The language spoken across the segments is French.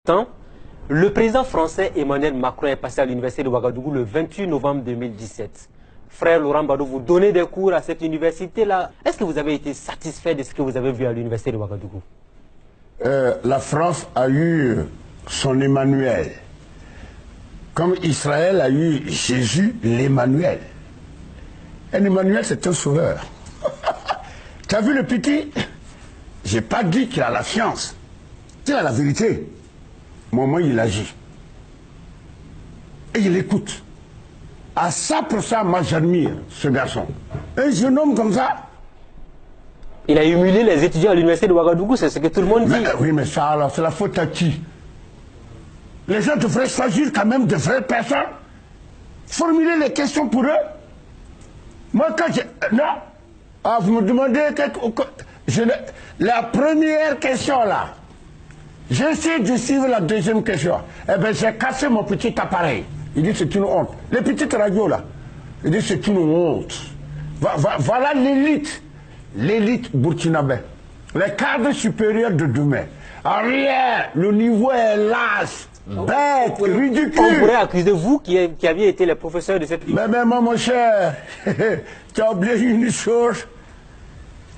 temps, le président français Emmanuel Macron est passé à l'université de Ouagadougou le 28 novembre 2017. Frère Laurent Badou, vous donnez des cours à cette université-là. Est-ce que vous avez été satisfait de ce que vous avez vu à l'université de Ouagadougou? La France a eu son Emmanuel. Comme Israël a eu Jésus, l'Emmanuel. Un Emmanuel, c'est un sauveur. Tu as vu le petit? J'ai pas dit qu'il a la science. Il a la vérité. Moment, il agit. Et il écoute. À ça, pour ça, moi, j'admire ce garçon. Un jeune homme comme ça. Il a humilié les étudiants à l'université de Ouagadougou, c'est ce que tout le monde dit. Oui, mais ça, alors, c'est la faute à qui? Les gens devraient choisir quand même de vraies personnes. Formuler les questions pour eux. Moi, quand je... Non. Ah, vous me demandez... La première question, là. J'essaie de suivre la deuxième question. Eh bien, j'ai cassé mon petit appareil. Il dit c'est une honte. Les petites radios, là. Il dit c'est une honte. Voilà l'élite. L'élite burkinabé. Les cadres supérieurs de demain. Rien. Le niveau est lâche. Bête, ridicule. On pourrait accuser vous qui aviez été les professeurs de cette Mais mon cher, tu as oublié une chose.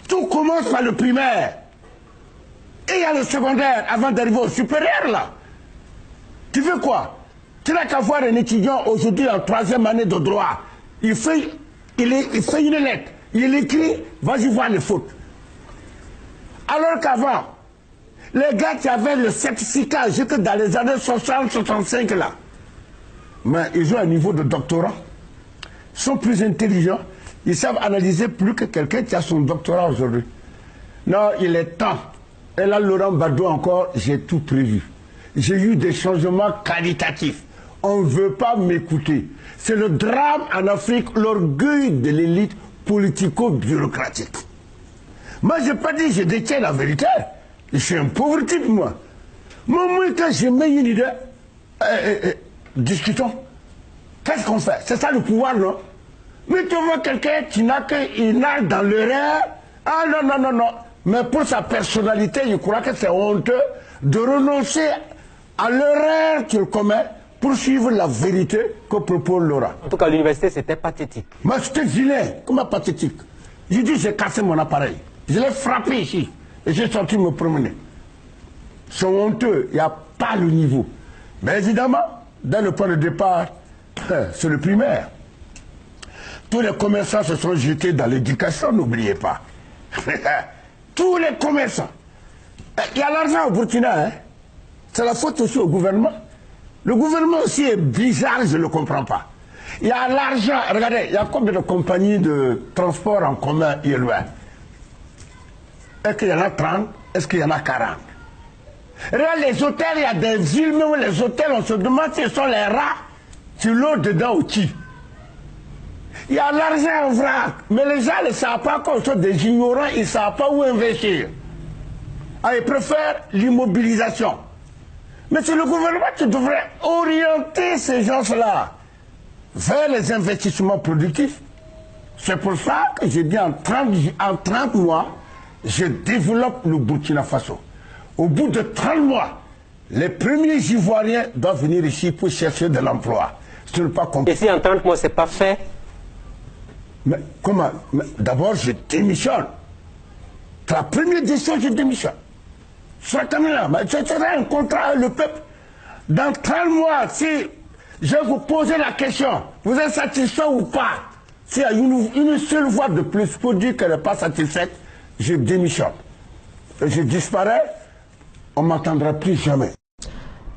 Tout commence par le primaire. Et il y a le secondaire avant d'arriver au supérieur, là. Tu veux quoi? Tu n'as qu'à voir un étudiant aujourd'hui en 3e année de droit. Il fait une lettre. Il écrit, vas-y voir les fautes. Alors qu'avant, les gars qui avaient le certificat jusque dans les années 60-65 là, mais ils ont un niveau de doctorat, ils sont plus intelligents, ils savent analyser plus que quelqu'un qui a son doctorat aujourd'hui. Non, il est temps. Et là, Laurent Badou encore, j'ai tout prévu. J'ai eu des changements qualitatifs. On ne veut pas m'écouter. C'est le drame en Afrique, l'orgueil de l'élite politico-bureaucratique. Moi, je n'ai pas dit, je détiens la vérité. Je suis un pauvre type, moi. Moi, quand je mets une idée, discutons. Qu'est-ce qu'on fait? C'est ça le pouvoir, non? Mais tu vois quelqu'un qui n'a qu'il nage dans l'erreur. Ah non. Mais pour sa personnalité, je crois que c'est honteux de renoncer à l'erreur qu'il commet pour suivre la vérité que propose Laura. En tout cas, à l'université, c'était pathétique. Moi, c'était vilain. Comment pathétique? J'ai dit, j'ai cassé mon appareil. Je l'ai frappé ici. Et j'ai sorti me promener. C'est honteux. Il n'y a pas le niveau. Mais évidemment, dans le point de départ, c'est le primaire. Tous les commerçants se sont jetés dans l'éducation, n'oubliez pas. Tous les commerçants. Il y a l'argent au Burkina, hein. C'est la faute aussi au gouvernement. Le gouvernement aussi est bizarre, je ne le comprends pas. Il y a l'argent, regardez, il y a combien de compagnies de transport en commun loin? Est-ce qu'il y en a 30? Est-ce qu'il y en a 40? Regarde les hôtels, il y a des villes, même les hôtels, on se demande si ce sont les rats sur l'eau dedans ou qui. Il y a l'argent en vrac, mais les gens ne savent pas qu'on sont des ignorants, ils ne savent pas où investir. Ah, ils préfèrent l'immobilisation. Mais c'est le gouvernement qui devrait orienter ces gens-là vers les investissements productifs. C'est pour ça que j'ai dit en 30 mois, je développe le Burkina Faso. Au bout de 30 mois, les premiers Ivoiriens doivent venir ici pour chercher de l'emploi. Ce n'est pas compliqué. Et si en 30 mois, ce n'est pas fait? Mais comment? D'abord, je démissionne. C'est la première décision, je démissionne. C'est un contrat avec le peuple. Dans 30 mois, si je vous poser la question, vous êtes satisfait ou pas? S'il y a une seule voix de plus pour dire qu'elle n'est pas satisfaite, je démissionne. Et je disparais, on ne m'entendra plus jamais.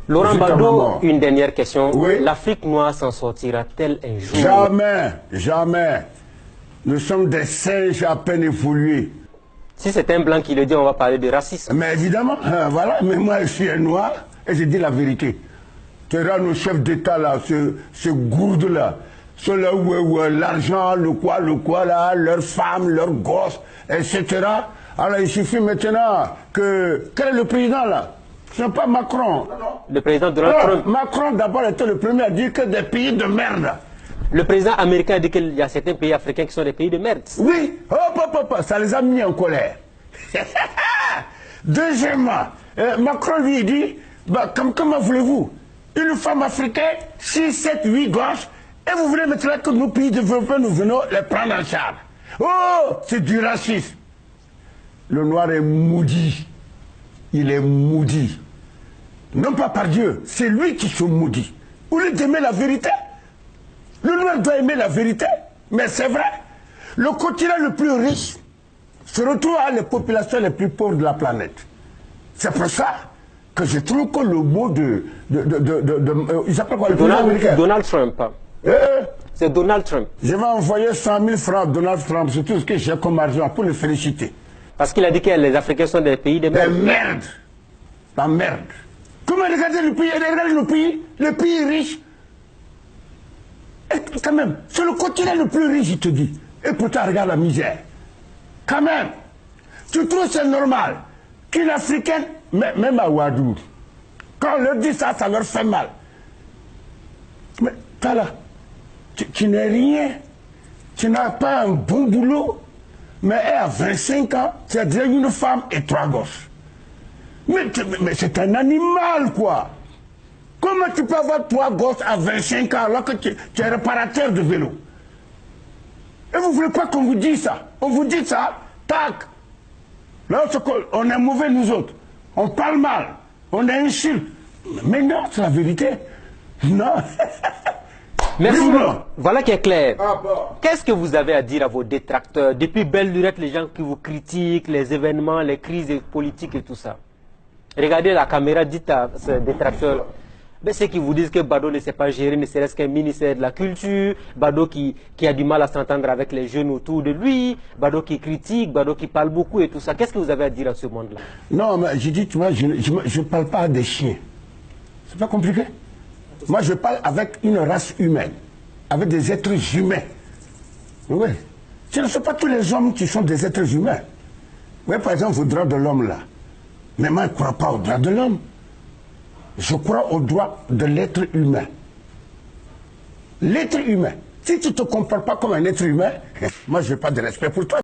Laurent Badou, une dernière question. Oui? L'Afrique noire s'en sortira-t-elle un jour? Jamais, jamais. Nous sommes des singes à peine évolués. Si c'est un blanc qui le dit, on va parler de racisme. Mais évidemment, voilà, mais moi je suis un noir et je dis la vérité. Tu verras nos chefs d'État là, ce gourde-là, ceux-là où l'argent, le quoi là, leurs femmes, leurs gosses, etc. Alors il suffit maintenant que... Quel est le président là? Ce n'est pas Macron. Le président Donald Trump. Macron d'abord était le premier à dire que des pays de merde. Le président américain a dit qu'il y a certains pays africains qui sont des pays de merde. Oui, ça les a mis en colère. Deuxièmement, Macron lui dit, Bah, comment voulez-vous? Une femme africaine, 6, 7, 8 gosses, et vous voulez maintenant que nos pays développés, nous venons les prendre en charge. Oh, c'est du racisme. Le noir est maudit. Il est maudit. Non pas par Dieu, c'est lui qui se maudit. Au lieu d'aimer la vérité, le noir doit aimer la vérité, mais c'est vrai. Le continent le plus riche se retrouve à les populations les plus pauvres de la planète. C'est pour ça que je trouve que le mot il s'appelle quoi, Donald Trump. C'est Donald Trump. Je vais envoyer 100 000 francs à Donald Trump, c'est tout ce que j'ai comme argent pour le féliciter. Parce qu'il a dit que les Africains sont des pays de merde. Des merdes. La merde. Comment regarder le pays? Regardez le pays riche. Et quand même, c'est le continent le plus riche, il te dit. Et pourtant, regarde la misère. Quand même, tu trouves c'est normal qu'une Africaine, même à Ouadou, quand on leur dit ça, ça leur fait mal. Mais toi là, tu n'es rien, tu n'as pas un bon boulot, mais elle a 25 ans, tu as déjà une femme et 3 gosses. Mais c'est un animal, quoi. Comment tu peux avoir 3 gosses à 25 ans alors que tu es réparateur de vélo? Et vous ne voulez pas qu'on vous dise ça? On vous dit ça, tac. Là, on est mauvais, nous autres. On parle mal, on insulte. Mais non, c'est la vérité. Non. Merci. Voilà qui est clair. Ah bon. Qu'est-ce que vous avez à dire à vos détracteurs? Depuis belle lurette, les gens qui vous critiquent, les événements, les crises politiques et tout ça. Regardez la caméra, dites à ces détracteurs. Mais ceux qui vous disent que Bado ne sait pas gérer, ne serait-ce qu'un ministère de la culture, Bado qui a du mal à s'entendre avec les jeunes autour de lui, Bado qui critique, Bado qui parle beaucoup et tout ça. Qu'est-ce que vous avez à dire à ce monde-là? Non, mais je dis, tu vois, je ne parle pas à des chiens. C'est pas compliqué. Moi, je parle avec une race humaine, avec des êtres humains. Oui. Ce ne sont pas tous les hommes qui sont des êtres humains. Oui, par exemple, vos droits de l'homme là. Mais moi, je ne crois pas aux droits de l'homme. Je crois aux droits de l'être humain. L'être humain. Si tu ne te comportes pas comme un être humain, moi, je n'ai pas de respect pour toi.